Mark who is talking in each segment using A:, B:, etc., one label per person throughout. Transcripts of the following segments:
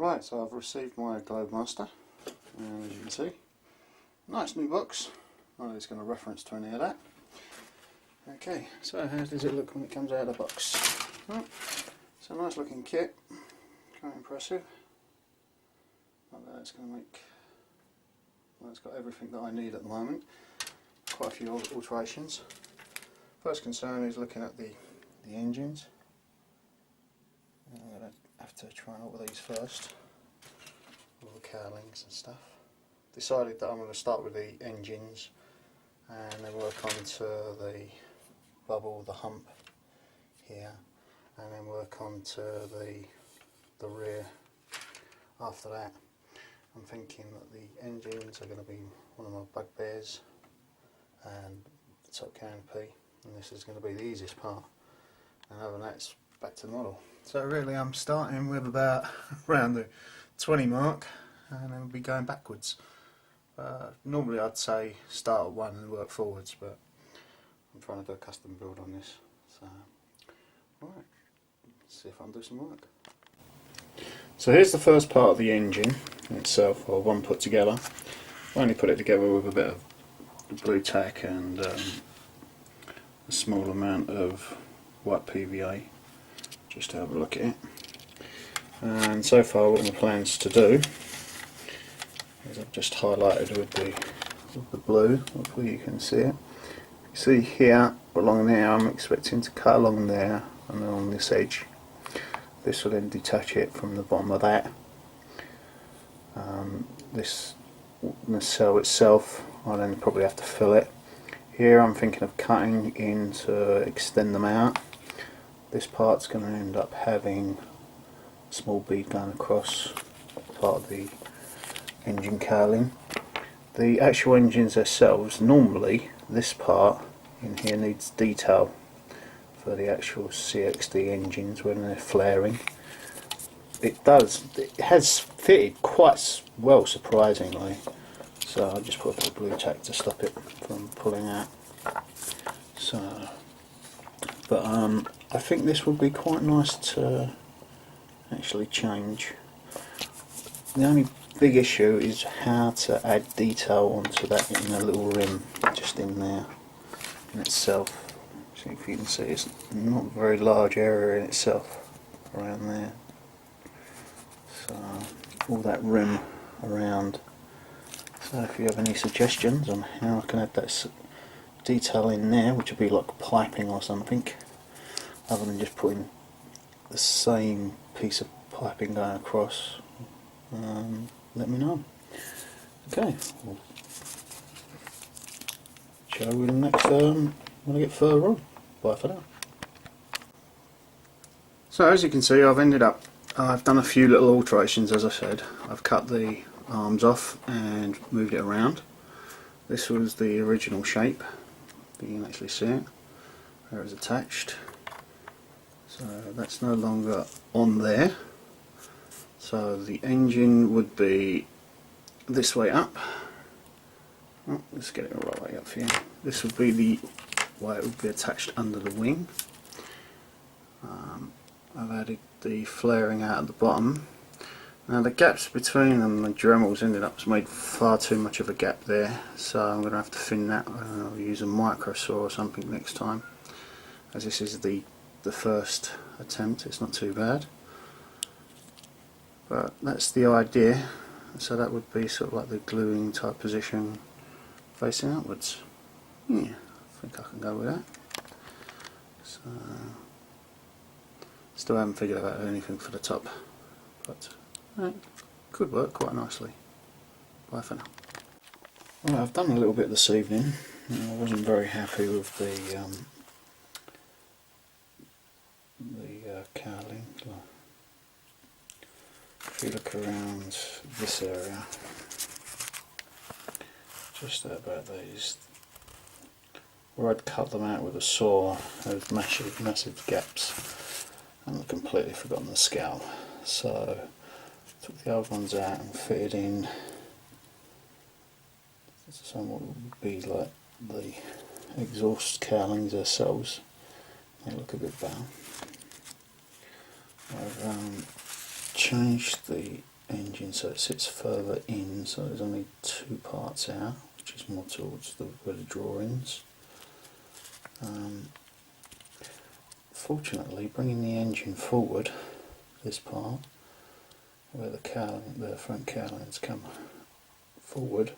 A: Right, so I've received my Globemaster, and as you can see, nice new box. Not that it's going to reference to any of that. Okay, so how does it look when it comes out of the box? Well, it's a nice looking kit, quite impressive. Not that it's going to make, well, it's got everything that I need at the moment. Quite a few alterations. First concern is looking at the engines. I'm going to have to try and alter these first, all the cowlings and stuff. Decided that I'm going to start with the engines and then work on to the bubble, the hump here, and then work on to the rear after that. I'm thinking that the engines are going to be one of my bugbears, and the top canopy, and this is going to be the easiest part, and other than that it's back to the model. So really I'm starting with about around the 20 mark and then we'll be going backwards. Normally I'd say start at 1 and work forwards, but I'm trying to do a custom build on this. So, right, let's see if I can do some work. So here's the first part of the engine itself, or one put together. I only put it together with a bit of blue tack and a small amount of white PVA, just to have a look at it. And so far what my plans to do is I've just highlighted with the blue, hopefully you can see it. You see here along there, I'm expecting to cut along there and then on this edge. This will then detach it from the bottom of that. This nacelle itself, I'll then probably have to fill it. Here I'm thinking of cutting in to extend them out. This part's going to end up having a small bead going across part of the engine cowling. The actual engines themselves, normally this part in here needs detail for the actual CXD engines when they're flaring. It does, it has fitted quite well surprisingly, so I'll just put a bit of blue tack to stop it from pulling out. So, but I think this would be quite nice to actually change. The only big issue is how to add detail onto that in a little rim just in there in itself. See if you can see, it's not a very large area in itself around there. So all that rim around. So if you have any suggestions on how I can add that detail in there, which would be like piping or something, other than just putting the same piece of piping going across, let me know. Okay, we'll show you the next when I get further on. Bye for now. So as you can see, I've done a few little alterations. As I said, I've cut the arms off and moved it around. This was the original shape. You can actually see it where it's attached. So that's no longer on there. So the engine would be this way up. Oh, let's get it the right way up here. This would be the way it would be attached under the wing. I've added the flaring out at the bottom. Now the gaps between them, the Dremels ended up made far too much of a gap there, so I'm going to have to thin that. I'll use a micro saw or something next time, as this is the first attempt. It's not too bad, but that's the idea. So that would be sort of like the gluing type position facing outwards. Yeah, I think I can go with that. So still haven't figured out anything for the top, but could work quite nicely. Bye for now. Well, I've done a little bit this evening. I wasn't very happy with the cowling. If you look around this area, just about these, where I'd cut them out with a saw, there's massive gaps, and I've completely forgotten the scowl. So took the old ones out and fitted in somewhat would be like the exhaust cowlings themselves. They look a bit better. I've changed the engine, so it sits further in, so there's only two parts out, which is more towards where the drawings. Fortunately, bringing the engine forward, this part, where the front cowlings come forward,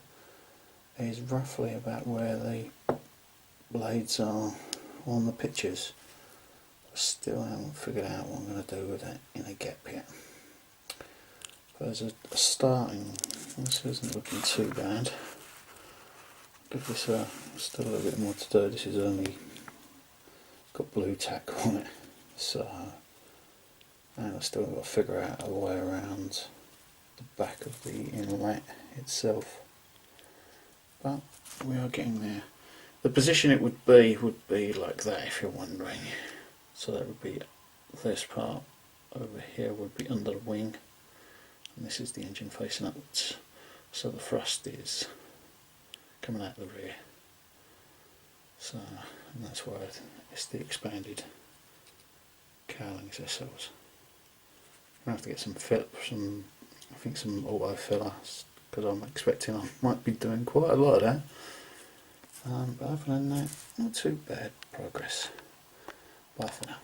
A: is roughly about where the blades are on the pictures. I still haven't figured out what I'm going to do with that in a gap yet. But as a starting, this isn't looking too bad. Give this still a little bit more to do. This is only got blue tack on it, so and I've still got to figure out a way around the back of the inlet itself. But we are getting there. The position it would be like that, if you're wondering. So that would be this part over here would be under the wing, and this is the engine facing upwards. So the thrust is coming out the rear. So and that's why it's the expanded cowlings themselves. I'm gonna have to get some auto fillers, because I'm expecting I might be doing quite a lot of that. But other than that, not too bad progress. Bye for now.